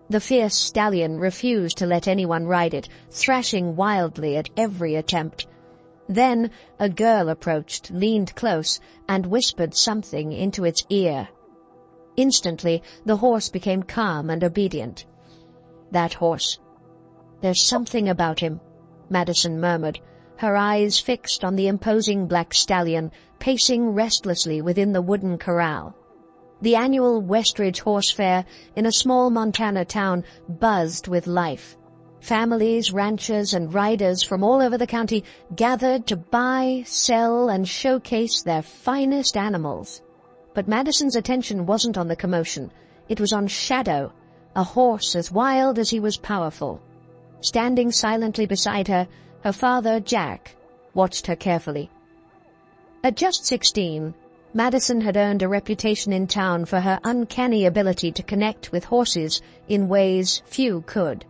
The fierce stallion refused to let anyone ride it, thrashing wildly at every attempt. Then a girl approached, leaned close, and whispered something into its ear. Instantly, the horse became calm and obedient. That horse. There's something about him, Madison murmured, her eyes fixed on the imposing black stallion, pacing restlessly within the wooden corral. The annual Westridge Horse Fair in a small Montana town buzzed with life. Families, ranchers, and riders from all over the county gathered to buy, sell, and showcase their finest animals. But Madison's attention wasn't on the commotion. It was on Shadow, a horse as wild as he was powerful. Standing silently beside her, her father, Jack, watched her carefully. At just 16, Madison had earned a reputation in town for her uncanny ability to connect with horses in ways few could.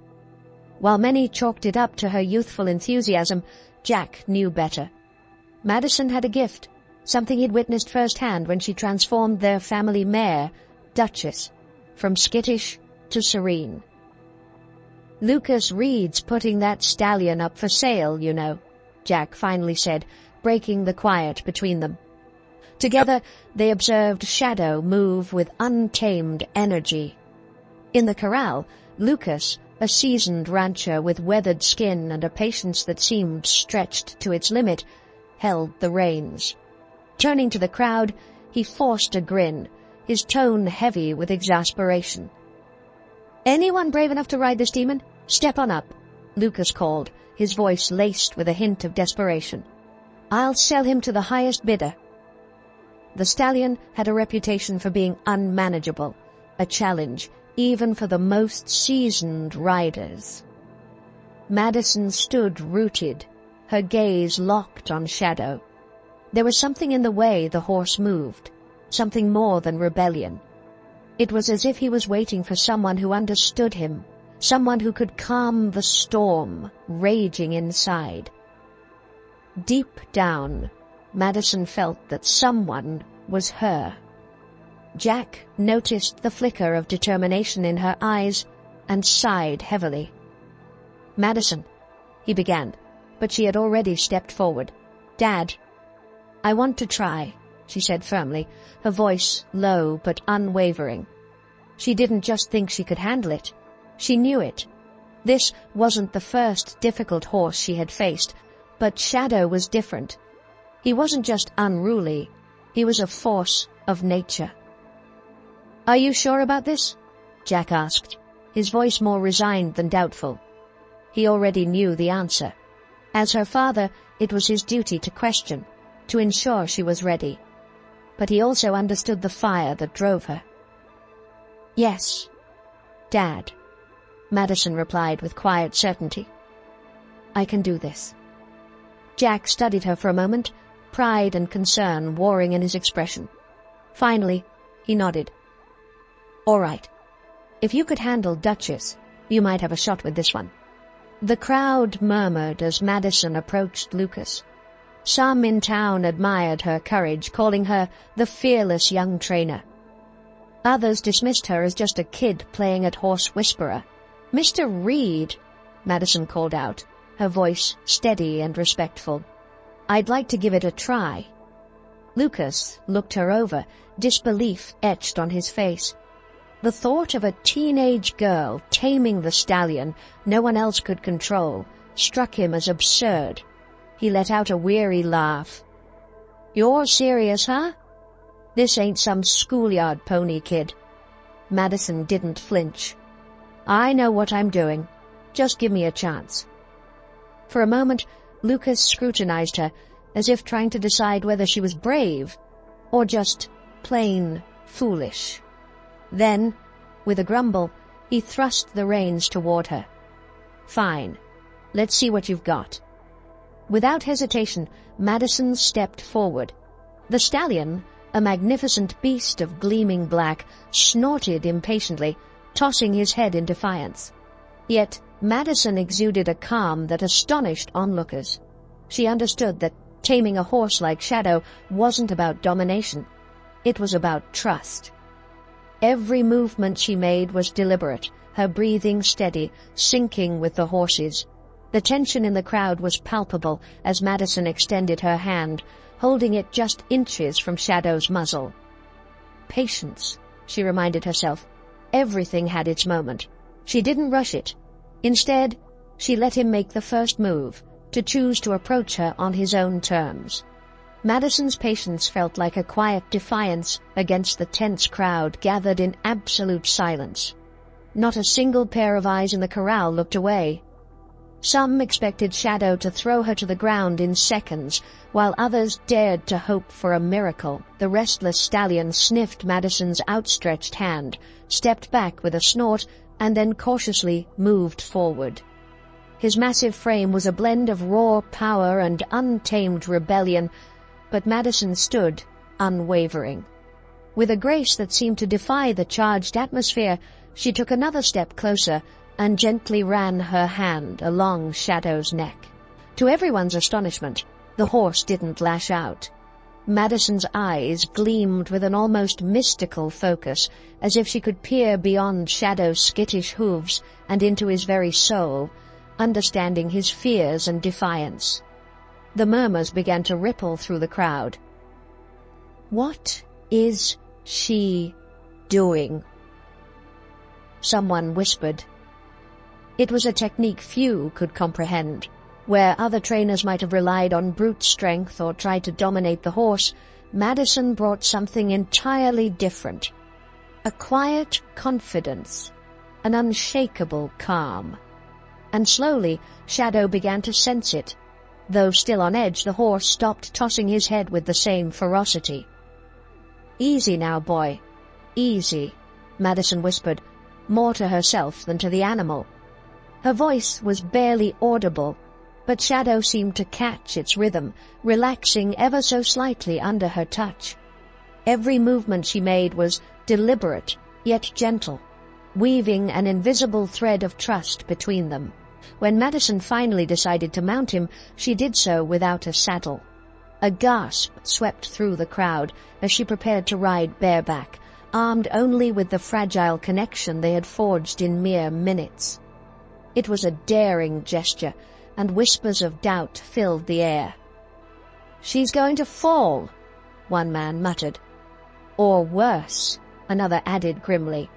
While many chalked it up to her youthful enthusiasm, Jack knew better. Madison had a gift, something he'd witnessed firsthand when she transformed their family mare, Duchess, from skittish to serene. "Lucas Reed's putting that stallion up for sale, you know," Jack finally said, breaking the quiet between them. Together, they observed Shadow move with untamed energy. In the corral, Lucas, a seasoned rancher with weathered skin and a patience that seemed stretched to its limit, held the reins. Turning to the crowd, he forced a grin, his tone heavy with exasperation. "Anyone brave enough to ride this demon? Step on up," Lucas called, his voice laced with a hint of desperation. "I'll sell him to the highest bidder." The stallion had a reputation for being unmanageable, a challenge even for the most seasoned riders. Madison stood rooted, her gaze locked on Shadow. There was something in the way the horse moved, something more than rebellion. It was as if he was waiting for someone who understood him, someone who could calm the storm raging inside. Deep down, Madison felt that someone was her. Jack noticed the flicker of determination in her eyes and sighed heavily. "Madison," he began, but she had already stepped forward. "Dad, I want to try," she said firmly, her voice low but unwavering. She didn't just think she could handle it. She knew it. This wasn't the first difficult horse she had faced, but Shadow was different. He wasn't just unruly, he was a force of nature. "Are you sure about this?" Jack asked, his voice more resigned than doubtful. He already knew the answer. As her father, it was his duty to question, to ensure she was ready. But he also understood the fire that drove her. "Yes, Dad," Madison replied with quiet certainty. "I can do this." Jack studied her for a moment, pride and concern warring in his expression. Finally, he nodded. "All right. If you could handle Duchess, you might have a shot with this one." The crowd murmured as Madison approached Lucas. Some in town admired her courage, calling her the fearless young trainer. Others dismissed her as just a kid playing at horse whisperer. "Mr. Reed," Madison called out, her voice steady and respectful. "I'd like to give it a try." Lucas looked her over, disbelief etched on his face. The thought of a teenage girl taming the stallion no one else could control struck him as absurd. He let out a weary laugh. "You're serious, huh? This ain't some schoolyard pony, kid." Madison didn't flinch. "I know what I'm doing. Just give me a chance." For a moment, Lucas scrutinized her, as if trying to decide whether she was brave or just plain foolish. Then, with a grumble, he thrust the reins toward her. "Fine. Let's see what you've got." Without hesitation, Madison stepped forward. The stallion, a magnificent beast of gleaming black, snorted impatiently, tossing his head in defiance. Yet Madison exuded a calm that astonished onlookers. She understood that taming a horse like Shadow wasn't about domination. It was about trust. Every movement she made was deliberate, her breathing steady, syncing with the horses. The tension in the crowd was palpable as Madison extended her hand, holding it just inches from Shadow's muzzle. Patience, she reminded herself. Everything had its moment. She didn't rush it. Instead, she let him make the first move, to choose to approach her on his own terms. Madison's patience felt like a quiet defiance against the tense crowd gathered in absolute silence. Not a single pair of eyes in the corral looked away. Some expected Shadow to throw her to the ground in seconds, while others dared to hope for a miracle. The restless stallion sniffed Madison's outstretched hand, stepped back with a snort, and then cautiously moved forward. His massive frame was a blend of raw power and untamed rebellion, but Madison stood unwavering. With a grace that seemed to defy the charged atmosphere, she took another step closer and gently ran her hand along Shadow's neck. To everyone's astonishment, the horse didn't lash out. Madison's eyes gleamed with an almost mystical focus, as if she could peer beyond Shadow's skittish hooves and into his very soul, understanding his fears and defiance. The murmurs began to ripple through the crowd. "What is she doing?" Someone whispered. It was a technique few could comprehend. Where other trainers might have relied on brute strength or tried to dominate the horse, Madison brought something entirely different. A quiet confidence, an unshakable calm. And slowly, Shadow began to sense it. Though still on edge, the horse stopped tossing his head with the same ferocity. "Easy now, boy. Easy," Madison whispered, more to herself than to the animal. Her voice was barely audible, but Shadow seemed to catch its rhythm, relaxing ever so slightly under her touch. Every movement she made was deliberate, yet gentle, weaving an invisible thread of trust between them. When Madison finally decided to mount him, she did so without a saddle. A gasp swept through the crowd as she prepared to ride bareback, armed only with the fragile connection they had forged in mere minutes. It was a daring gesture, and whispers of doubt filled the air. "She's going to fall," one man muttered. "Or worse," another added grimly.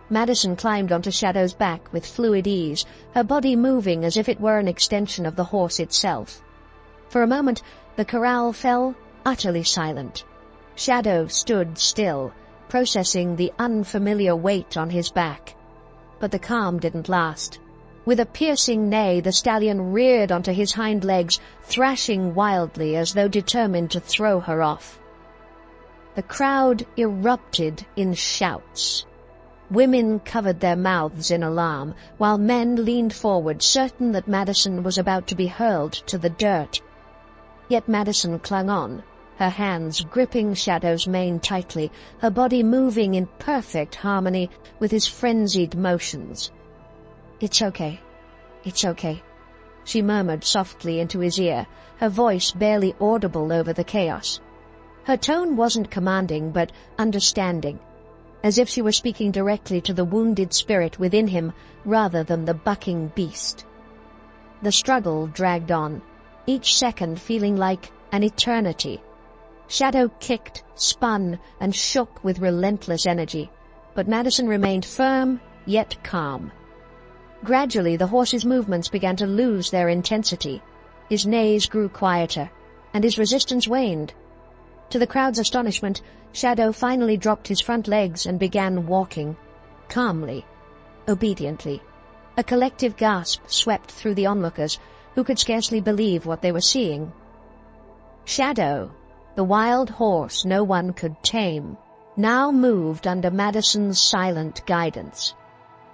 Madison climbed onto Shadow's back with fluid ease, her body moving as if it were an extension of the horse itself. For a moment, the corral fell utterly silent. Shadow stood still, processing the unfamiliar weight on his back. But the calm didn't last. With a piercing neigh, the stallion reared onto his hind legs, thrashing wildly as though determined to throw her off. The crowd erupted in shouts. Women covered their mouths in alarm, while men leaned forward, certain that Madison was about to be hurled to the dirt. Yet Madison clung on, her hands gripping Shadow's mane tightly, her body moving in perfect harmony with his frenzied motions. "It's okay. It's okay," she murmured softly into his ear, her voice barely audible over the chaos. Her tone wasn't commanding, but understanding, as if she were speaking directly to the wounded spirit within him rather than the bucking beast. The struggle dragged on, each second feeling like an eternity. Shadow kicked, spun, and shook with relentless energy, but Madison remained firm yet calm. Gradually, the horse's movements began to lose their intensity. His neighs grew quieter, and his resistance waned. To the crowd's astonishment, Shadow finally dropped his front legs and began walking, calmly, obediently. A collective gasp swept through the onlookers, who could scarcely believe what they were seeing. Shadow, the wild horse no one could tame, now moved under Madison's silent guidance.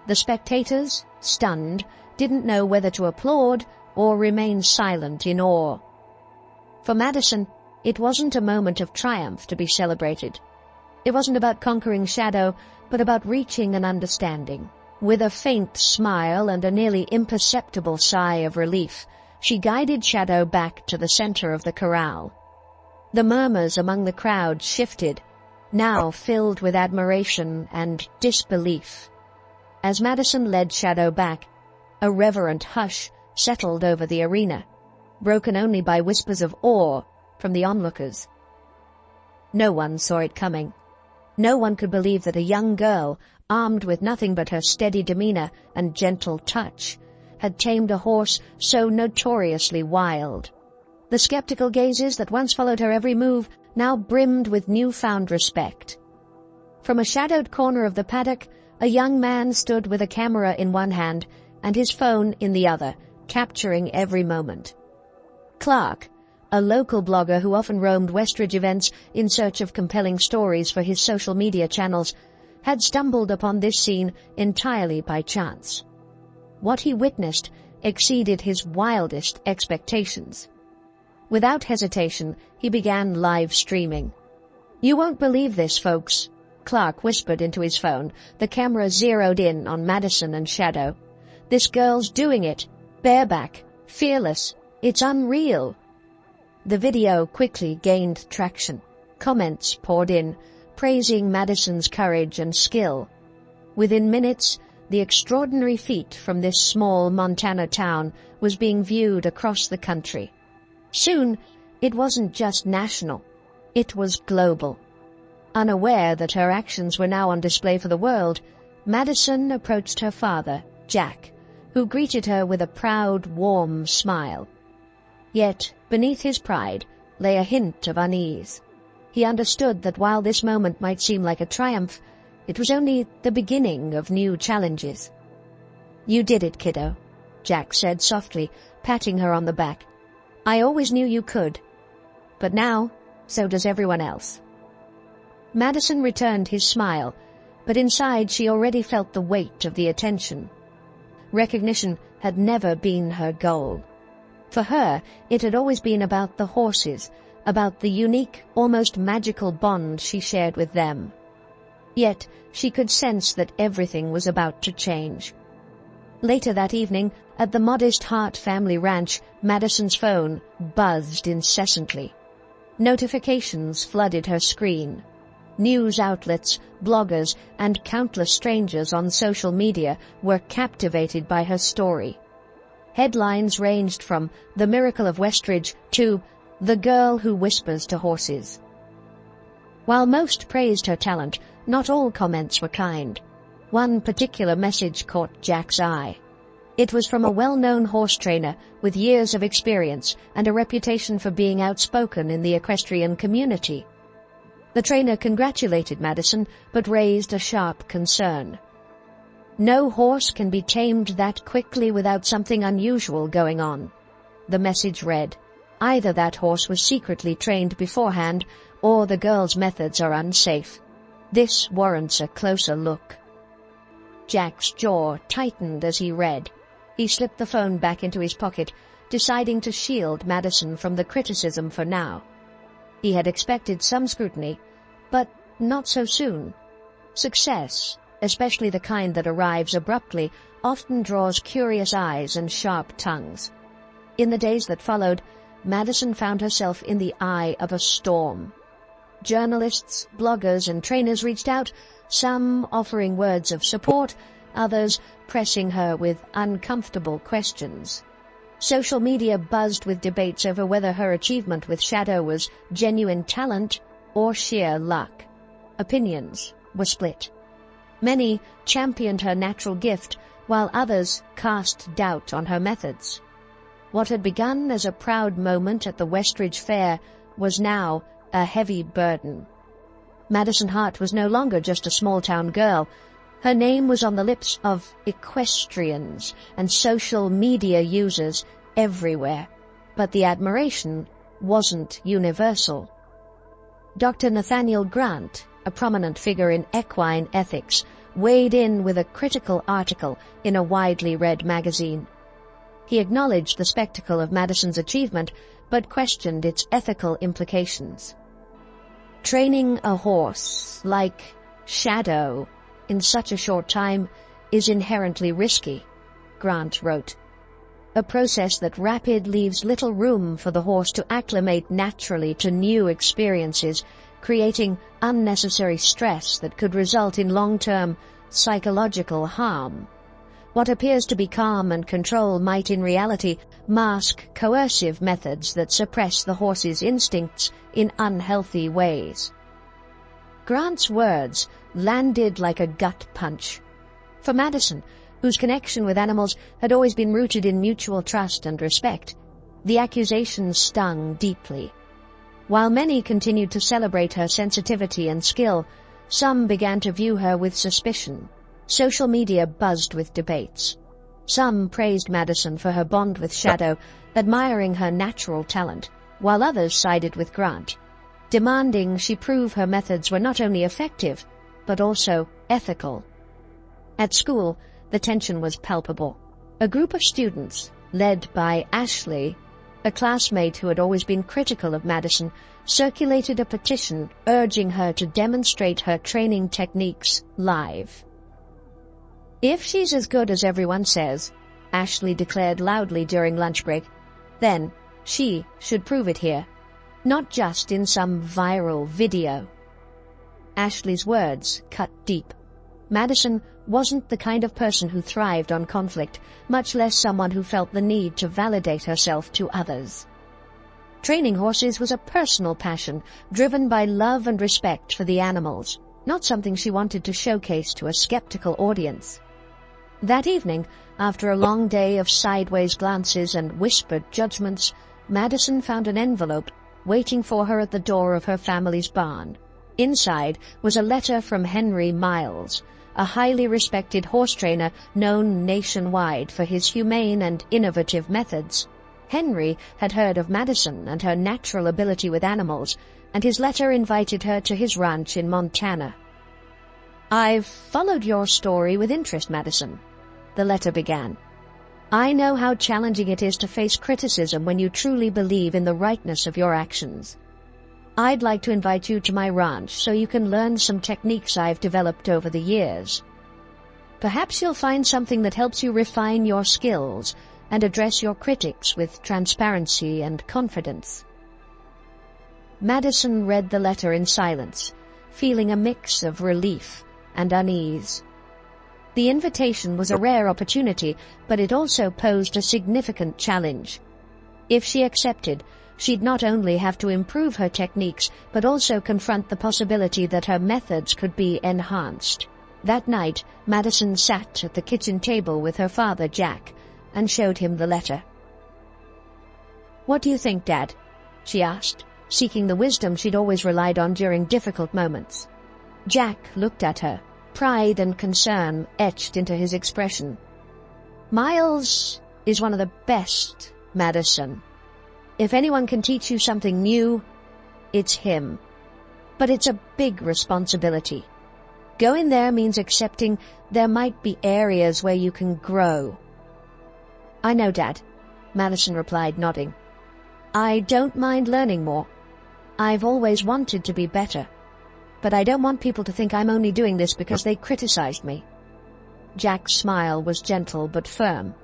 The spectators, stunned, didn't know whether to applaud or remain silent in awe. For Madison, it wasn't a moment of triumph to be celebrated. It wasn't about conquering Shadow, but about reaching an understanding. With a faint smile and a nearly imperceptible sigh of relief, she guided Shadow back to the center of the corral. The murmurs among the crowd shifted, now filled with admiration and disbelief. As Madison led Shadow back, a reverent hush settled over the arena, broken only by whispers of awe from the onlookers. No one saw it coming. No one could believe that a young girl, armed with nothing but her steady demeanor and gentle touch, had tamed a horse so notoriously wild. The skeptical gazes that once followed her every move now brimmed with newfound respect. From a shadowed corner of the paddock, a young man stood with a camera in one hand and his phone in the other, capturing every moment. Clark, a local blogger who often roamed Westridge events in search of compelling stories for his social media channels, had stumbled upon this scene entirely by chance. What he witnessed exceeded his wildest expectations. Without hesitation, he began live streaming. "You won't believe this, folks," Clark whispered into his phone, the camera zeroed in on Madison and Shadow. "This girl's doing it, bareback, fearless. It's unreal." The video quickly gained traction. Comments poured in, praising Madison's courage and skill. Within minutes, the extraordinary feat from this small Montana town was being viewed across the country. Soon, it wasn't just national, it was global. Unaware that her actions were now on display for the world, Madison approached her father, Jack, who greeted her with a proud, warm smile. Yet, beneath his pride, lay a hint of unease. He understood that while this moment might seem like a triumph, it was only the beginning of new challenges. "You did it, kiddo," Jack said softly, patting her on the back. "I always knew you could. But now, so does everyone else." Madison returned his smile, but inside she already felt the weight of the attention. Recognition had never been her goal. For her, it had always been about the horses, about the unique, almost magical bond she shared with them. Yet she could sense that everything was about to change. Later that evening, at the Modest Hart family ranch, Madison's phone buzzed incessantly. Notifications flooded her screen. News outlets, bloggers, and countless strangers on social media were captivated by her story. Headlines ranged from "The Miracle of Westridge" to "The Girl Who Whispers to Horses." While most praised her talent, not all comments were kind. One particular message caught Jack's eye. It was from a well-known horse trainer with years of experience and a reputation for being outspoken in the equestrian community. The trainer congratulated Madison, but raised a sharp concern. "No horse can be tamed that quickly without something unusual going on," the message read. "Either that horse was secretly trained beforehand, or the girl's methods are unsafe. This warrants a closer look." Jack's jaw tightened as he read. He slipped the phone back into his pocket, deciding to shield Madison from the criticism for now. He had expected some scrutiny, but not so soon. Success, especially the kind that arrives abruptly, often draws curious eyes and sharp tongues. In the days that followed, Madison found herself in the eye of a storm. Journalists, bloggers, and trainers reached out, some offering words of support, others pressing her with uncomfortable questions. Social media buzzed with debates over whether her achievement with Shadow was genuine talent or sheer luck. Opinions were split. Many championed her natural gift, while others cast doubt on her methods. What had begun as a proud moment at the Westridge Fair was now a heavy burden. Madison Hart was no longer just a small-town girl. Her name was on the lips of equestrians and social media users everywhere, but the admiration wasn't universal. Dr. Nathaniel Grant, a prominent figure in equine ethics, weighed in with a critical article in a widely read magazine. He acknowledged the spectacle of Madison's achievement, but questioned its ethical implications. "Training a horse, like Shadow, in such a short time is inherently risky," Grant wrote. "A process that rapid leaves little room for the horse to acclimate naturally to new experiences, creating unnecessary stress that could result in long-term, psychological harm. What appears to be calm and control might in reality mask coercive methods that suppress the horse's instincts in unhealthy ways. Grant's words landed like a gut punch. For Madison, whose connection with animals had always been rooted in mutual trust and respect, the accusation stung deeply. While many continued to celebrate her sensitivity and skill, some began to view her with suspicion. Social media buzzed with debates. Some praised Madison for her bond with Shadow, admiring her natural talent, while others sided with Grant, demanding she prove her methods were not only effective, but also ethical. At school, the tension was palpable. A group of students, led by Ashley, a classmate who had always been critical of Madison, circulated a petition urging her to demonstrate her training techniques live. "If she's as good as everyone says," Ashley declared loudly during lunch break, "then she should prove it here, not just in some viral video." Ashley's words cut deep. Madison wasn't the kind of person who thrived on conflict, much less someone who felt the need to validate herself to others. Training horses was a personal passion, driven by love and respect for the animals, not something she wanted to showcase to a skeptical audience. That evening, after a long day of sideways glances and whispered judgments, Madison found an envelope waiting for her at the door of her family's barn. Inside was a letter from Henry Miles, a highly respected horse trainer known nationwide for his humane and innovative methods. Henry had heard of Madison and her natural ability with animals, and his letter invited her to his ranch in Montana. "I've followed your story with interest, Madison," the letter began. "I know how challenging it is to face criticism when you truly believe in the rightness of your actions. I'd like to invite you to my ranch so you can learn some techniques I've developed over the years. Perhaps you'll find something that helps you refine your skills and address your critics with transparency and confidence." Madison read the letter in silence, feeling a mix of relief and unease. The invitation was a rare opportunity, but it also posed a significant challenge. If she accepted, she'd not only have to improve her techniques, but also confront the possibility that her methods could be enhanced. That night, Madison sat at the kitchen table with her father, Jack, and showed him the letter. "What do you think, Dad?" she asked, seeking the wisdom she'd always relied on during difficult moments. Jack looked at her, pride and concern etched into his expression. "Miles is one of the best, Madison. If anyone can teach you something new, it's him. But it's a big responsibility. Going there means accepting there might be areas where you can grow." "I know, Dad," Madison replied, nodding. "I don't mind learning more. I've always wanted to be better. But I don't want people to think I'm only doing this because they criticized me." Jack's smile was gentle but firm.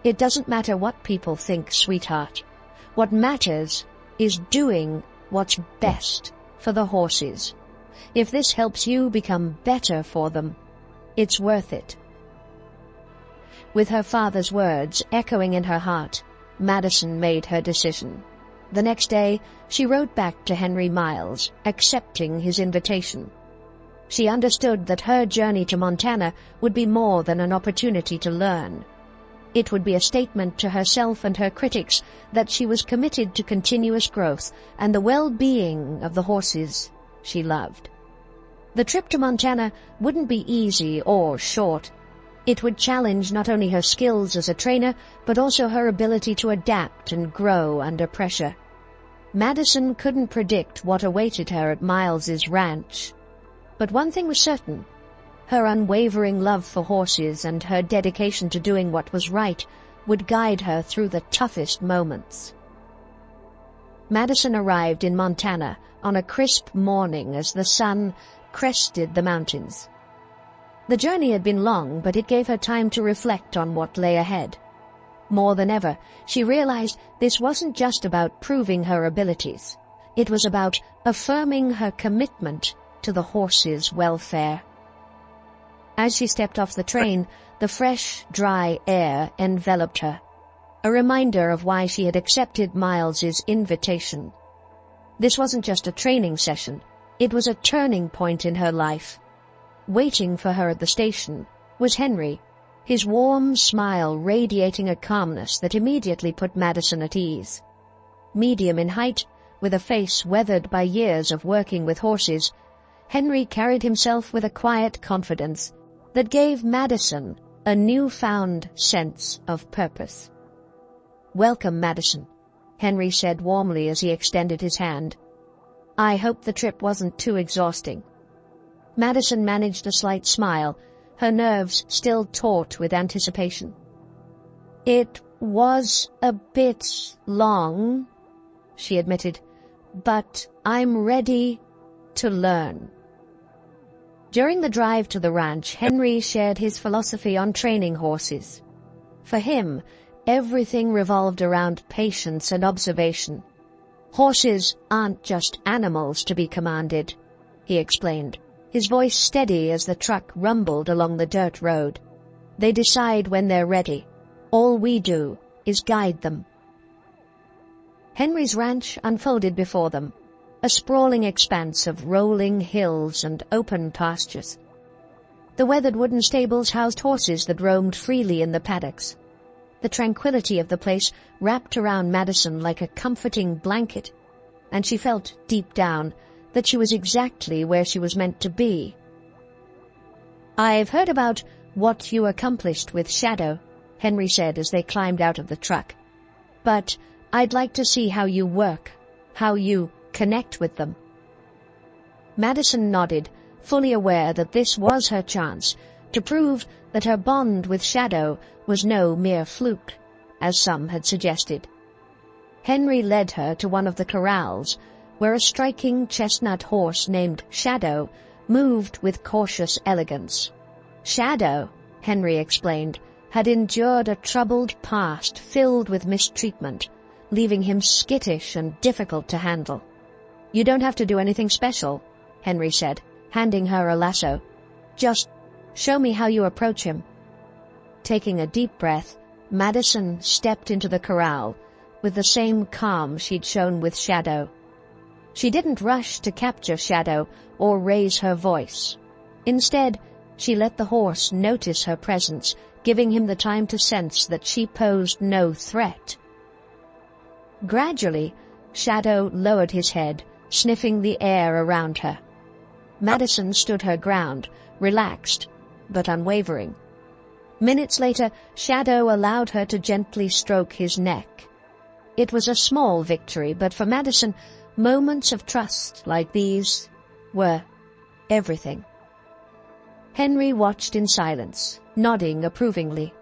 "It doesn't matter what people think, sweetheart. What matters is doing what's best for the horses. If this helps you become better for them, it's worth it." With her father's words echoing in her heart, Madison made her decision. The next day, she wrote back to Henry Miles, accepting his invitation. She understood that her journey to Montana would be more than an opportunity to learn. It would be a statement to herself and her critics that she was committed to continuous growth and the well-being of the horses she loved. The trip to Montana wouldn't be easy or short. It would challenge not only her skills as a trainer, but also her ability to adapt and grow under pressure. Madison couldn't predict what awaited her at Miles's ranch. But one thing was certain: her unwavering love for horses and her dedication to doing what was right would guide her through the toughest moments. Madison arrived in Montana on a crisp morning as the sun crested the mountains. The journey had been long, but it gave her time to reflect on what lay ahead. More than ever, she realized this wasn't just about proving her abilities. It was about affirming her commitment to the horses' welfare. As she stepped off the train, the fresh, dry air enveloped her, a reminder of why she had accepted Miles's invitation. This wasn't just a training session, it was a turning point in her life. Waiting for her at the station was Henry, his warm smile radiating a calmness that immediately put Madison at ease. Medium in height, with a face weathered by years of working with horses, Henry carried himself with a quiet confidence that gave Madison a newfound sense of purpose. "Welcome, Madison," Henry said warmly as he extended his hand. "I hope the trip wasn't too exhausting." Madison managed a slight smile, her nerves still taut with anticipation. "It was a bit long," she admitted, "but I'm ready to learn." During the drive to the ranch, Henry shared his philosophy on training horses. For him, everything revolved around patience and observation. "Horses aren't just animals to be commanded," he explained, his voice steady as the truck rumbled along the dirt road. "They decide when they're ready. All we do is guide them." Henry's ranch unfolded before them, a sprawling expanse of rolling hills and open pastures. The weathered wooden stables housed horses that roamed freely in the paddocks. The tranquility of the place wrapped around Madison like a comforting blanket, and she felt deep down that she was exactly where she was meant to be. "I've heard about what you accomplished with Shadow," Henry said as they climbed out of the truck. "But I'd like to see how you work, how you connect with them." Madison nodded, fully aware that this was her chance to prove that her bond with Shadow was no mere fluke, as some had suggested. Henry led her to one of the corrals, where a striking chestnut horse named Shadow moved with cautious elegance. Shadow, Henry explained, had endured a troubled past filled with mistreatment, leaving him skittish and difficult to handle. "You don't have to do anything special," Henry said, handing her a lasso. "Just show me how you approach him." Taking a deep breath, Madison stepped into the corral with the same calm she'd shown with Shadow. She didn't rush to capture Shadow or raise her voice. Instead, she let the horse notice her presence, giving him the time to sense that she posed no threat. Gradually, Shadow lowered his head, sniffing the air around her. Madison stood her ground, relaxed but unwavering. Minutes later, Shadow allowed her to gently stroke his neck. It was a small victory, but for Madison, moments of trust like these were everything. Henry watched in silence, nodding approvingly.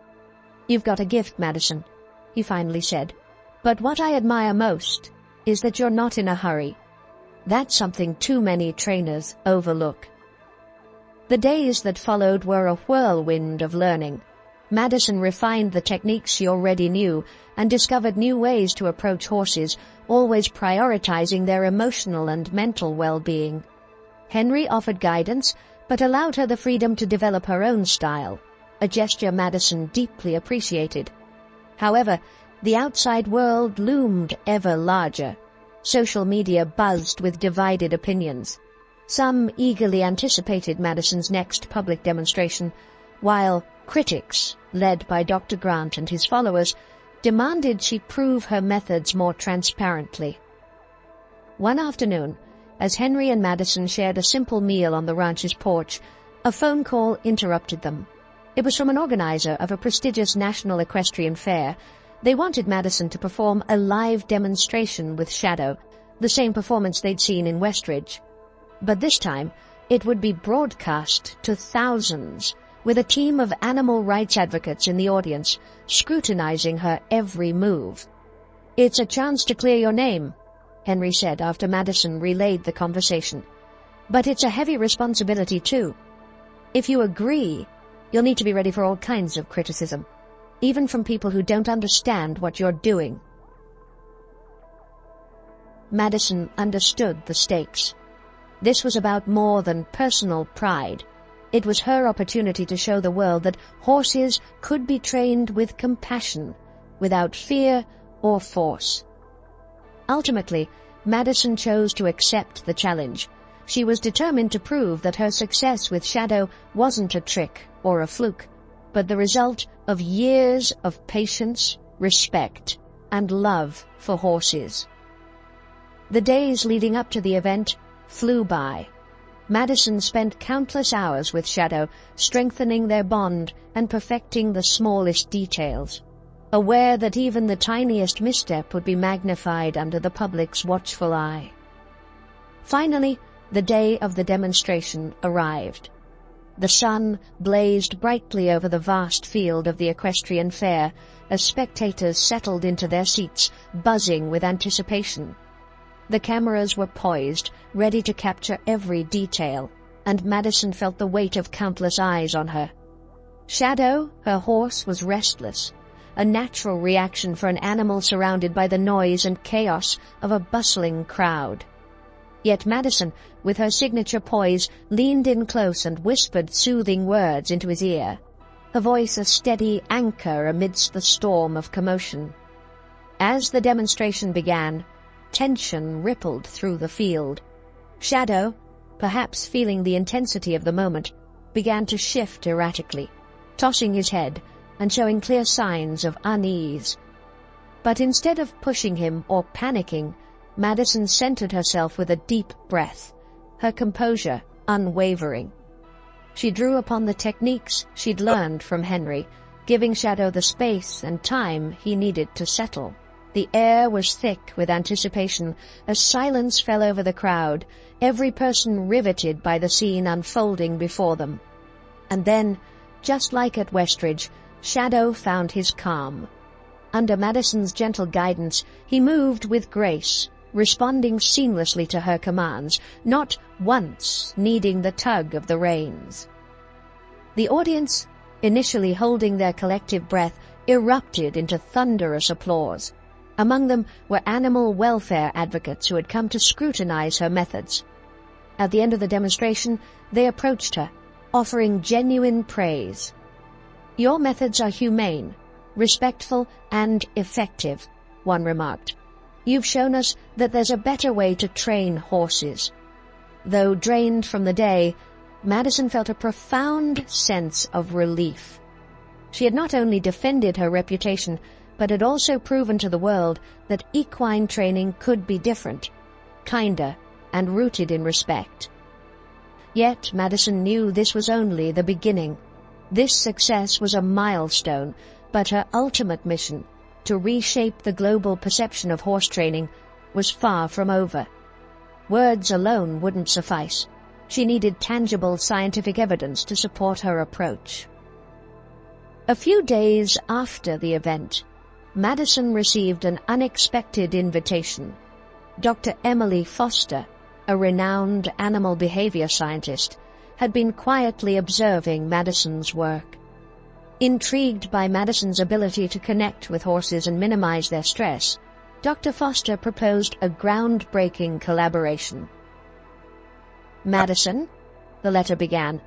"You've got a gift, Madison," he finally said. "But what I admire most is that you're not in a hurry. That's something too many trainers overlook." The days that followed were a whirlwind of learning. Madison refined the techniques she already knew and discovered new ways to approach horses, always prioritizing their emotional and mental well-being. Henry offered guidance, but allowed her the freedom to develop her own style, a gesture Madison deeply appreciated. However, the outside world loomed ever larger. Social media buzzed with divided opinions. Some eagerly anticipated Madison's next public demonstration, while critics, led by Dr. Grant and his followers, demanded she prove her methods more transparently. One afternoon, as Henry and Madison shared a simple meal on the ranch's porch, a phone call interrupted them. It was from an organizer of a prestigious national equestrian fair. They wanted Madison to perform a live demonstration with Shadow, the same performance they'd seen in Westridge. But this time, it would be broadcast to thousands, with a team of animal rights advocates in the audience, scrutinizing her every move. "It's a chance to clear your name," Henry said after Madison relayed the conversation. "But it's a heavy responsibility, too. If you agree, you'll need to be ready for all kinds of criticism, even from people who don't understand what you're doing." Madison understood the stakes. This was about more than personal pride. It was her opportunity to show the world that horses could be trained with compassion, without fear or force. Ultimately, Madison chose to accept the challenge. She was determined to prove that her success with Shadow wasn't a trick or a fluke, but the result of years of patience, respect, and love for horses. The days leading up to the event flew by. Madison spent countless hours with Shadow, strengthening their bond and perfecting the smallest details, aware that even the tiniest misstep would be magnified under the public's watchful eye. Finally, the day of the demonstration arrived. The sun blazed brightly over the vast field of the equestrian fair as spectators settled into their seats, buzzing with anticipation. The cameras were poised, ready to capture every detail, and Madison felt the weight of countless eyes on her. Shadow, her horse, was restless, a natural reaction for an animal surrounded by the noise and chaos of a bustling crowd. Yet Madison, with her signature poise, leaned in close and whispered soothing words into his ear, her voice a steady anchor amidst the storm of commotion. As the demonstration began, tension rippled through the field. Shadow, perhaps feeling the intensity of the moment, began to shift erratically, tossing his head and showing clear signs of unease. But instead of pushing him or panicking, Madison centered herself with a deep breath, her composure unwavering. She drew upon the techniques she'd learned from Henry, giving Shadow the space and time he needed to settle. The air was thick with anticipation as silence fell over the crowd, every person riveted by the scene unfolding before them. And then, just like at Westridge, Shadow found his calm. Under Madison's gentle guidance, he moved with grace, responding seamlessly to her commands, not once needing the tug of the reins. The audience, initially holding their collective breath, erupted into thunderous applause. Among them were animal welfare advocates who had come to scrutinize her methods. At the end of the demonstration, they approached her, offering genuine praise. "Your methods are humane, respectful, and effective," one remarked. "You've shown us that there's a better way to train horses." Though drained from the day, Madison felt a profound sense of relief. She had not only defended her reputation, but had also proven to the world that equine training could be different, kinder, and rooted in respect. Yet Madison knew this was only the beginning. This success was a milestone, but her ultimate mission, to reshape the global perception of horse training, was far from over. Words alone wouldn't suffice. She needed tangible scientific evidence to support her approach. A few days after the event, Madison received an unexpected invitation. Dr. Emily Foster, a renowned animal behavior scientist, had been quietly observing Madison's work. Intrigued by Madison's ability to connect with horses and minimize their stress, Dr. Foster proposed a groundbreaking collaboration. "Madison," the letter began,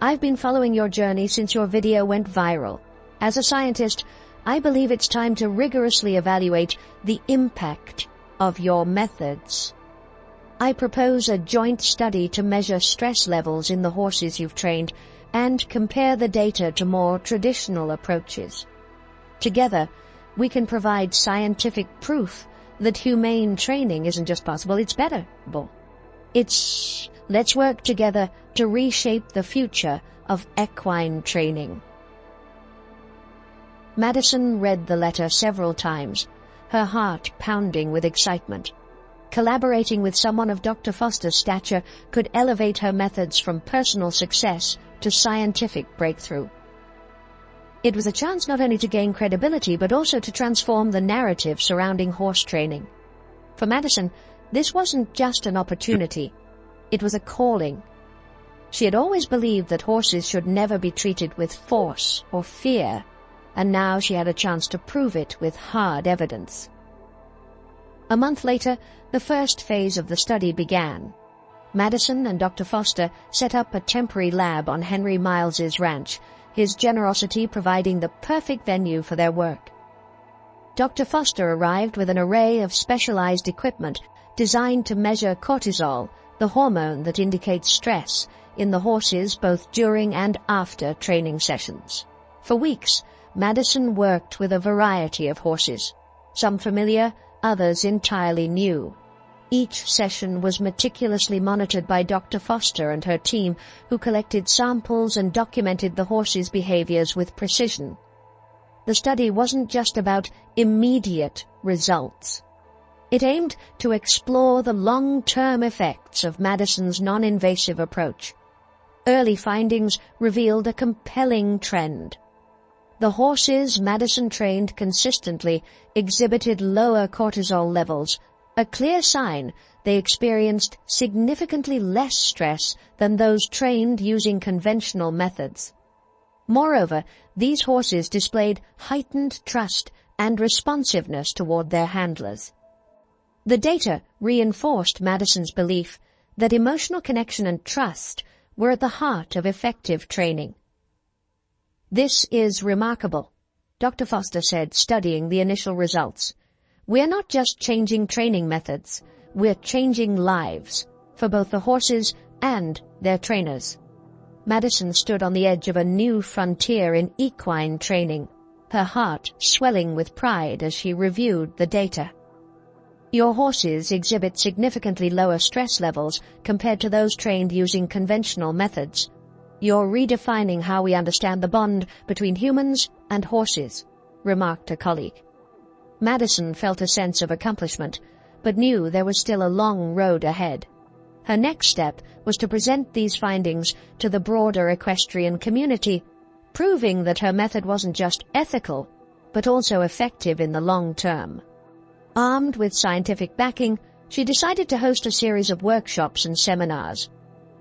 "I've been following your journey since your video went viral. As a scientist, I believe it's time to rigorously evaluate the impact of your methods. I propose a joint study to measure stress levels in the horses you've trained and compare the data to more traditional approaches. Together, we can provide scientific proof that humane training isn't just possible, it's bettable. Let's work together to reshape the future of equine training." Madison read the letter several times, her heart pounding with excitement. Collaborating with someone of Dr. Foster's stature could elevate her methods from personal success to scientific breakthrough. It was a chance not only to gain credibility but also to transform the narrative surrounding horse training. For Madison, this wasn't just an opportunity, it was a calling. She had always believed that horses should never be treated with force or fear, and now she had a chance to prove it with hard evidence. A month later, the first phase of the study began. Madison and Dr. Foster set up a temporary lab on Henry Miles's ranch, his generosity providing the perfect venue for their work. Dr. Foster arrived with an array of specialized equipment designed to measure cortisol, the hormone that indicates stress, in the horses both during and after training sessions. For weeks, Madison worked with a variety of horses, some familiar, others entirely new. Each session was meticulously monitored by Dr. Foster and her team, who collected samples and documented the horses' behaviors with precision. The study wasn't just about immediate results. It aimed to explore the long-term effects of Madison's non-invasive approach. Early findings revealed a compelling trend. The horses Madison trained consistently exhibited lower cortisol levels, a clear sign they experienced significantly less stress than those trained using conventional methods. Moreover, these horses displayed heightened trust and responsiveness toward their handlers. The data reinforced Madison's belief that emotional connection and trust were at the heart of effective training. "This is remarkable," Dr. Foster said, studying the initial results. "We're not just changing training methods, we're changing lives, for both the horses and their trainers." Madison stood on the edge of a new frontier in equine training, her heart swelling with pride as she reviewed the data. "Your horses exhibit significantly lower stress levels compared to those trained using conventional methods. You're redefining how we understand the bond between humans and horses," remarked a colleague. Madison felt a sense of accomplishment, but knew there was still a long road ahead. Her next step was to present these findings to the broader equestrian community, proving that her method wasn't just ethical, but also effective in the long term. Armed with scientific backing, she decided to host a series of workshops and seminars.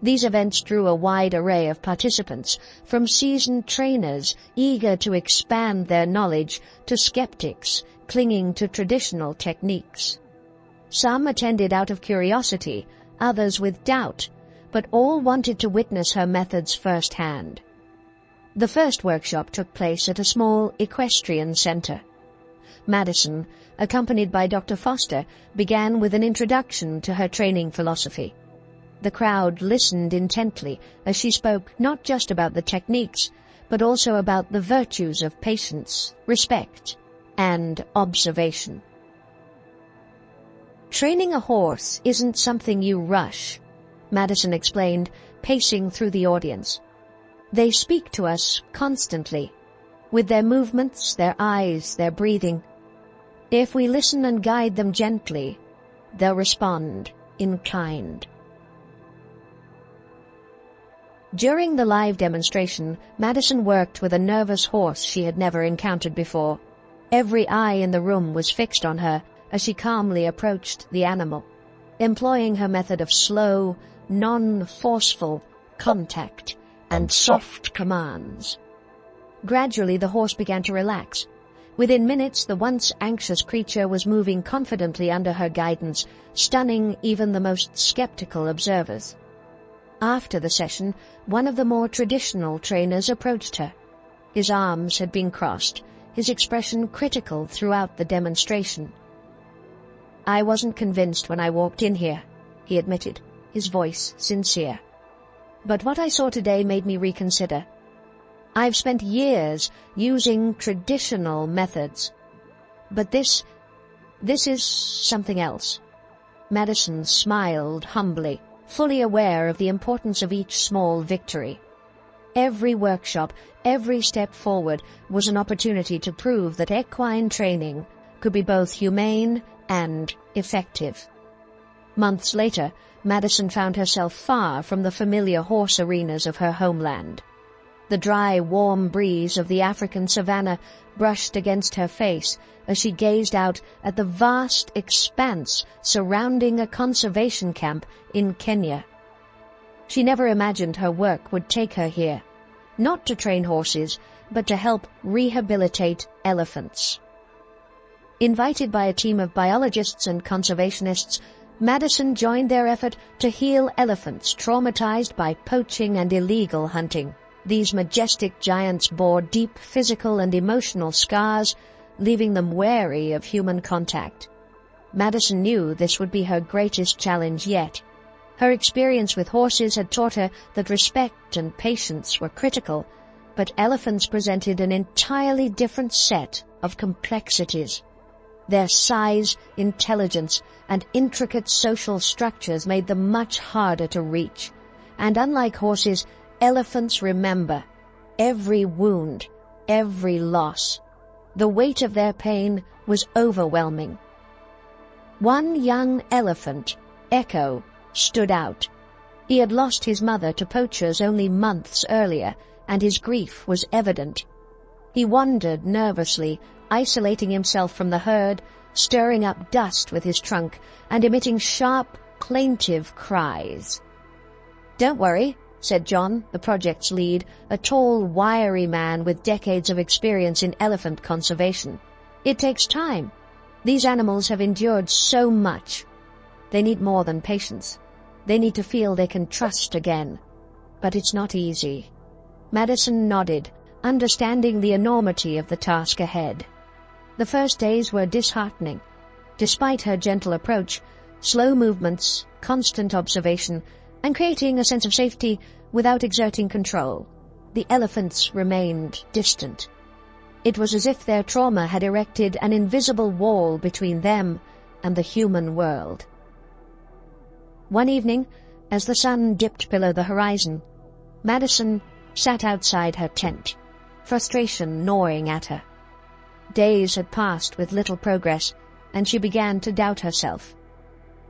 These events drew a wide array of participants, from seasoned trainers eager to expand their knowledge to skeptics clinging to traditional techniques. Some attended out of curiosity, others with doubt, but all wanted to witness her methods firsthand. The first workshop took place at a small equestrian center. Madison, accompanied by Dr. Foster, began with an introduction to her training philosophy. The crowd listened intently as she spoke not just about the techniques, but also about the virtues of patience, respect, and observation. "Training a horse isn't something you rush," Madison explained, pacing through the audience. "They speak to us constantly, with their movements, their eyes, their breathing. If we listen and guide them gently, they'll respond in kind." During the live demonstration, Madison worked with a nervous horse she had never encountered before. Every eye in the room was fixed on her as she calmly approached the animal, employing her method of slow, non-forceful contact and soft commands. Gradually, the horse began to relax. Within minutes, the once anxious creature was moving confidently under her guidance, stunning even the most skeptical observers. After the session, one of the more traditional trainers approached her. His arms had been crossed, his expression critical throughout the demonstration. "I wasn't convinced when I walked in here," he admitted, his voice sincere. "But what I saw today made me reconsider. I've spent years using traditional methods. But this is something else." Madison smiled humbly, fully aware of the importance of each small victory. Every workshop, every step forward was an opportunity to prove that equine training could be both humane and effective. Months later, Madison found herself far from the familiar horse arenas of her homeland. The dry, warm breeze of the African savanna brushed against her face as she gazed out at the vast expanse surrounding a conservation camp in Kenya. She never imagined her work would take her here, not to train horses, but to help rehabilitate elephants. Invited by a team of biologists and conservationists, Madison joined their effort to heal elephants traumatized by poaching and illegal hunting. These majestic giants bore deep physical and emotional scars, leaving them wary of human contact. Madison knew this would be her greatest challenge yet. Her experience with horses had taught her that respect and patience were critical, but elephants presented an entirely different set of complexities. Their size, intelligence, and intricate social structures made them much harder to reach. And unlike horses, elephants remember every wound, every loss. The weight of their pain was overwhelming. One young elephant, Echo, stood out. He had lost his mother to poachers only months earlier, and his grief was evident. He wandered nervously, isolating himself from the herd, stirring up dust with his trunk, and emitting sharp, plaintive cries. "Don't worry," said John, the project's lead, a tall, wiry man with decades of experience in elephant conservation. "It takes time. These animals have endured so much. They need more than patience. They need to feel they can trust again. But it's not easy." Madison nodded, understanding the enormity of the task ahead. The first days were disheartening. Despite her gentle approach, slow movements, constant observation, and creating a sense of safety without exerting control, the elephants remained distant. It was as if their trauma had erected an invisible wall between them and the human world. One evening, as the sun dipped below the horizon, Madison sat outside her tent, frustration gnawing at her. Days had passed with little progress, and she began to doubt herself.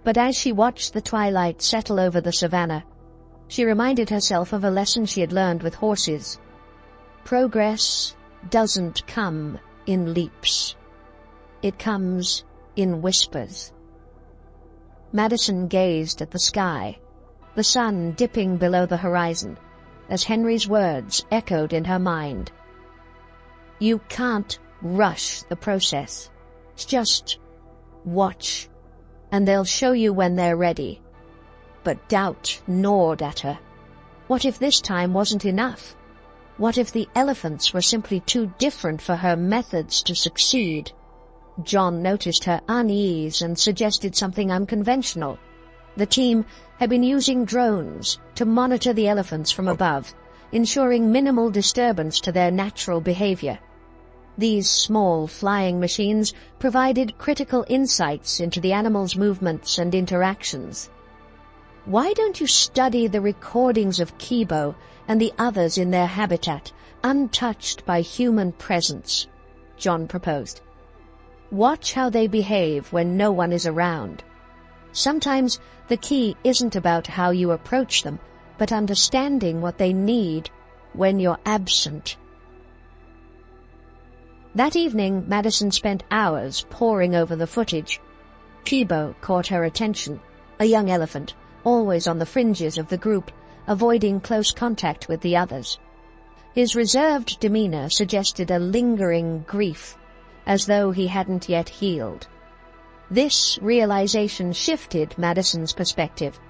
But as she watched the twilight settle over the savannah, she reminded herself of a lesson she had learned with horses. Progress doesn't come in leaps. It comes in whispers. Madison gazed at the sky, the sun dipping below the horizon, as Henry's words echoed in her mind. "You can't rush the process. Just watch, and they'll show you when they're ready." But doubt gnawed at her. What if this time wasn't enough? What if the elephants were simply too different for her methods to succeed? John noticed her unease and suggested something unconventional. The team had been using drones to monitor the elephants from above, ensuring minimal disturbance to their natural behavior. These small flying machines provided critical insights into the animals' movements and interactions. "Why don't you study the recordings of Kibo and the others in their habitat, untouched by human presence?" John proposed. "Watch how they behave when no one is around. Sometimes the key isn't about how you approach them, but understanding what they need when you're absent." That evening, Madison spent hours poring over the footage. Kibo caught her attention, a young elephant, always on the fringes of the group, avoiding close contact with the others. His reserved demeanor suggested a lingering grief, as though he hadn't yet healed. This realization shifted Madison's perspective.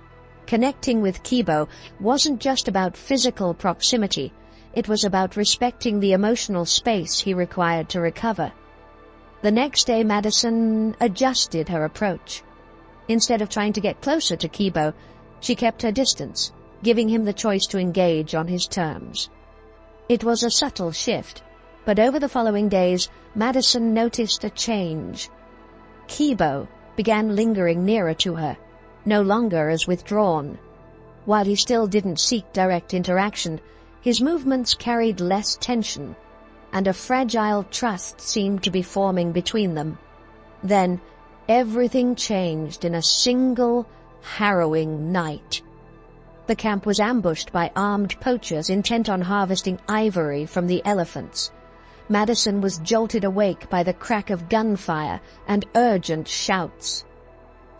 Connecting with Kibo wasn't just about physical proximity, it was about respecting the emotional space he required to recover. The next day, Madison adjusted her approach. Instead of trying to get closer to Kibo, she kept her distance, giving him the choice to engage on his terms. It was a subtle shift, but over the following days, Madison noticed a change. Kibo began lingering nearer to her, no longer as withdrawn. While he still didn't seek direct interaction, his movements carried less tension, and a fragile trust seemed to be forming between them. Then, everything changed in a single, harrowing night. The camp was ambushed by armed poachers intent on harvesting ivory from the elephants. Madison was jolted awake by the crack of gunfire and urgent shouts.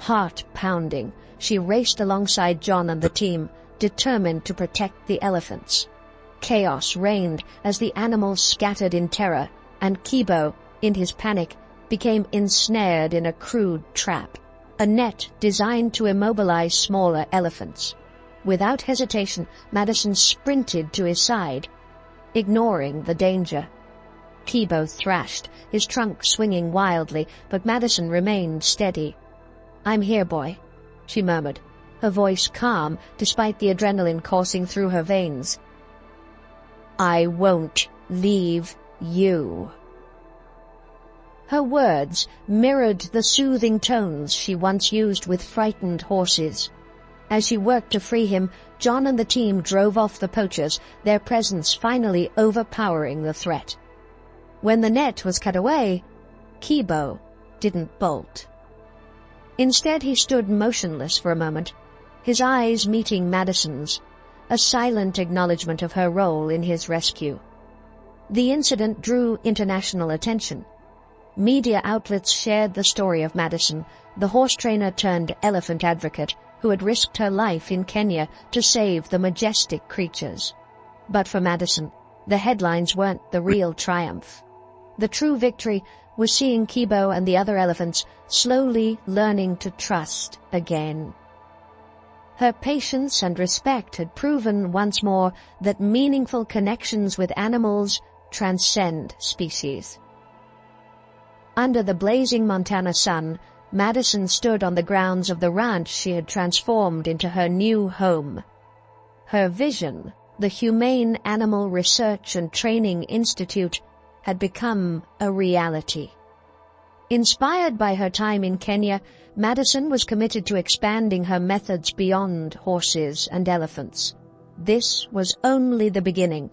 Heart pounding, she raced alongside John and the team, determined to protect the elephants. Chaos reigned as the animals scattered in terror, and Kibo, in his panic, became ensnared in a crude trap. a net designed to immobilize smaller elephants. Without hesitation, Madison sprinted to his side, ignoring the danger. Kibo thrashed, his trunk swinging wildly, but Madison remained steady. "I'm here, boy," she murmured, her voice calm despite the adrenaline coursing through her veins. "I won't leave you." Her words mirrored the soothing tones she once used with frightened horses. As she worked to free him, John and the team drove off the poachers, their presence finally overpowering the threat. When the net was cut away, Kibo didn't bolt. Instead, he stood motionless for a moment, his eyes meeting Madison's, a silent acknowledgement of her role in his rescue. The incident drew international attention. Media outlets shared the story of Madison, the horse trainer turned elephant advocate who had risked her life in Kenya to save the majestic creatures. But for Madison, the headlines weren't the real triumph. The true victory was seeing Kibo and the other elephants slowly learning to trust again. Her patience and respect had proven once more that meaningful connections with animals transcend species. Under the blazing Montana sun, Madison stood on the grounds of the ranch she had transformed into her new home. Her vision, the Humane Animal Research and Training Institute, had become a reality. Inspired by her time in Kenya, Madison was committed to expanding her methods beyond horses and elephants. This was only the beginning.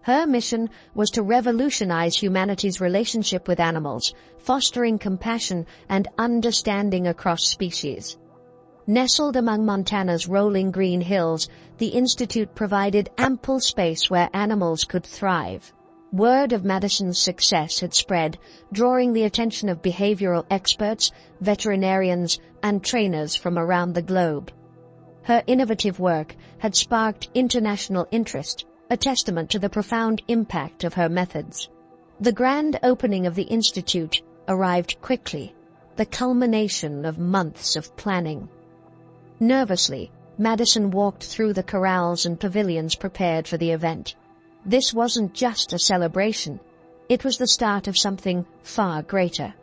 Her mission was to revolutionize humanity's relationship with animals, fostering compassion and understanding across species. Nestled among Montana's rolling green hills, the Institute provided ample space where animals could thrive. Word of Madison's success had spread, drawing the attention of behavioral experts, veterinarians, and trainers from around the globe. Her innovative work had sparked international interest, a testament to the profound impact of her methods. The grand opening of the Institute arrived quickly, the culmination of months of planning. Nervously, Madison walked through the corrals and pavilions prepared for the event. This wasn't just a celebration. It was the start of something far greater.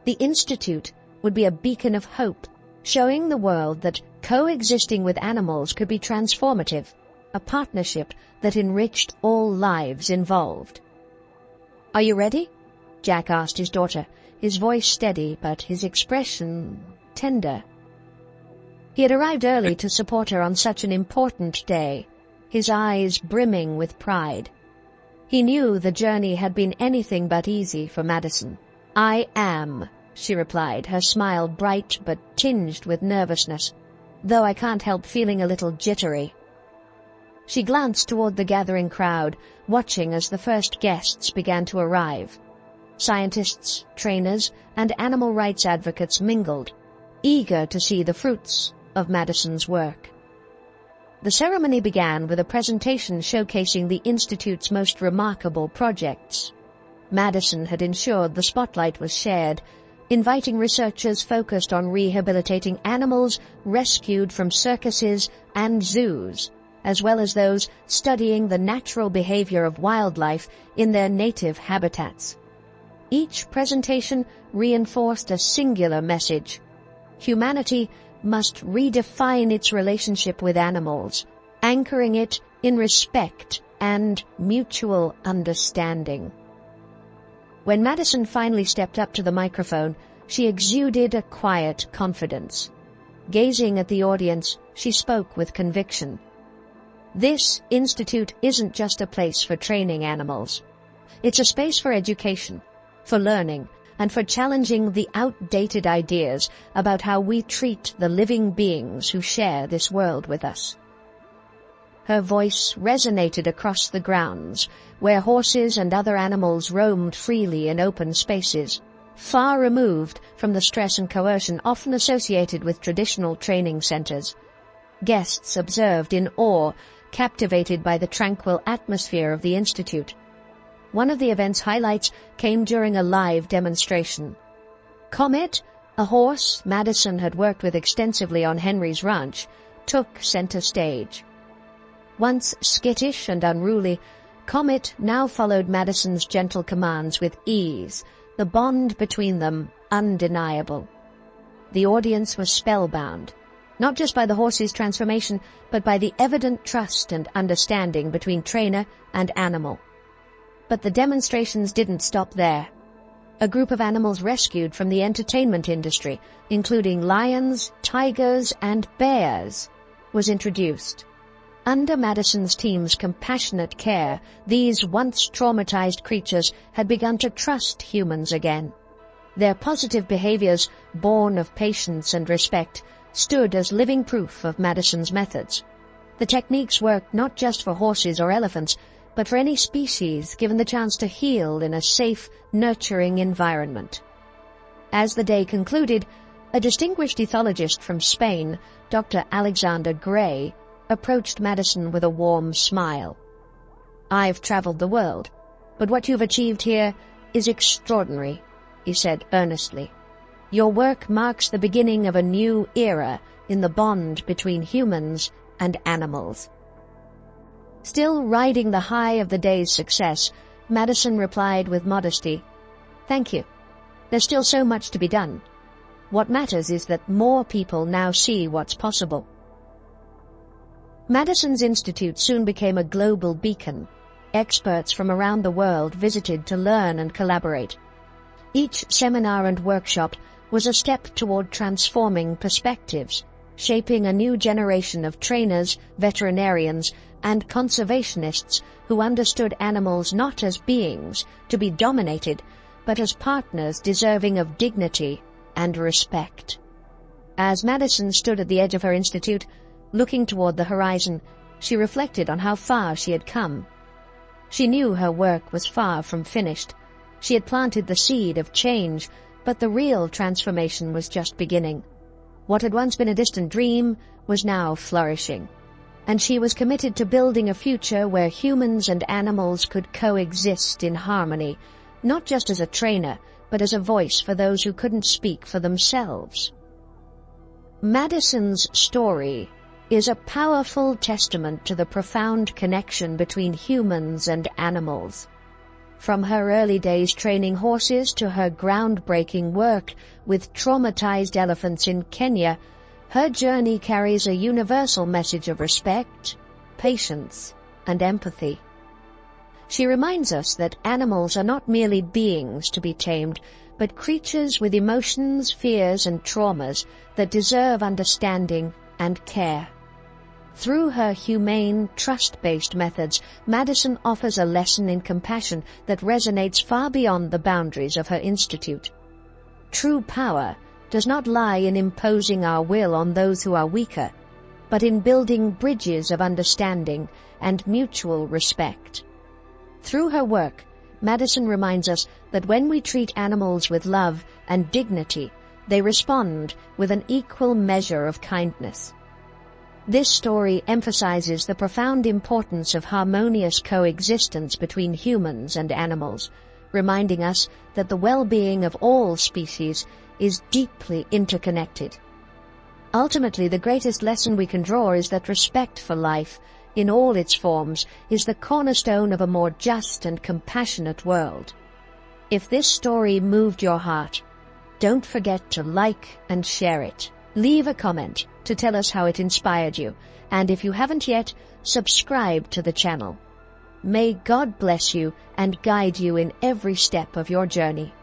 The Institute would be a beacon of hope, showing the world that coexisting with animals could be transformative, a partnership that enriched all lives involved. "Are you ready?" Jack asked his daughter, his voice steady but his expression tender. He had arrived early to support her on such an important day, his eyes brimming with pride. He knew the journey had been anything but easy for Madison. "I am," she replied, her smile bright but tinged with nervousness, "though I can't help feeling a little jittery." She glanced toward the gathering crowd, watching as the first guests began to arrive. Scientists, trainers, and animal rights advocates mingled, eager to see the fruits of Madison's work. The ceremony began with a presentation showcasing the Institute's most remarkable projects. Madison had ensured the spotlight was shared, inviting researchers focused on rehabilitating animals rescued from circuses and zoos, as well as those studying the natural behavior of wildlife in their native habitats. Each presentation reinforced a singular message. Humanity must redefine its relationship with animals, anchoring it in respect and mutual understanding. When Madison finally stepped up to the microphone, she exuded a quiet confidence. Gazing at the audience, she spoke with conviction. This institute isn't just a place for training animals. It's a space for education, for learning, and for challenging the outdated ideas about how we treat the living beings who share this world with us. Her voice resonated across the grounds, where horses and other animals roamed freely in open spaces, far removed from the stress and coercion often associated with traditional training centers. Guests observed in awe, captivated by the tranquil atmosphere of the Institute. One of the event's highlights came during a live demonstration. Comet A horse Madison had worked with extensively on Henry's ranch took center stage. Once skittish and unruly, Comet now followed Madison's gentle commands with ease, the bond between them undeniable. The audience was spellbound, not just by the horse's transformation, but by the evident trust and understanding between trainer and animal. But the demonstrations didn't stop there. A group of animals rescued from the entertainment industry, including lions, tigers, and bears, was introduced. Under Madison's team's compassionate care, these once traumatized creatures had begun to trust humans again. Their positive behaviors, born of patience and respect, stood as living proof of Madison's methods. The techniques worked not just for horses or elephants, but for any species given the chance to heal in a safe, nurturing environment. As the day concluded, a distinguished ethologist from Spain, Dr. Alexander Gray, approached Madison with a warm smile. "I've traveled the world, but what you've achieved here is extraordinary," he said earnestly. "Your work marks the beginning of a new era in the bond between humans and animals." Still riding the high of the day's success, Madison replied with modesty, "Thank you. There's still so much to be done. What matters is that more people now see what's possible." Madison's Institute soon became a global beacon. Experts from around the world visited to learn and collaborate. Each seminar and workshop was a step toward transforming perspectives, shaping a new generation of trainers, veterinarians, and conservationists who understood animals not as beings to be dominated, but as partners deserving of dignity and respect. As Madison stood at the edge of her institute, looking toward the horizon, she reflected on how far she had come. She knew her work was far from finished. She had planted the seed of change, but the real transformation was just beginning. What had once been a distant dream was now flourishing, and she was committed to building a future where humans and animals could coexist in harmony, not just as a trainer, but as a voice for those who couldn't speak for themselves. Madison's story is a powerful testament to the profound connection between humans and animals. From her early days training horses to her groundbreaking work with traumatized elephants in Kenya, her journey carries a universal message of respect, patience, and empathy. She reminds us that animals are not merely beings to be tamed, but creatures with emotions, fears, and traumas that deserve understanding and care. Through her humane, trust-based methods, Madison offers a lesson in compassion that resonates far beyond the boundaries of her institute. True power does not lie in imposing our will on those who are weaker, but in building bridges of understanding and mutual respect. Through her work, Madison reminds us that when we treat animals with love and dignity, they respond with an equal measure of kindness. This story emphasizes the profound importance of harmonious coexistence between humans and animals, reminding us that the well-being of all species is deeply interconnected. Ultimately, the greatest lesson we can draw is that respect for life, in all its forms, is the cornerstone of a more just and compassionate world. If this story moved your heart, don't forget to like and share it. Leave a comment to tell us how it inspired you, and if you haven't yet, subscribe to the channel. May God bless you and guide you in every step of your journey.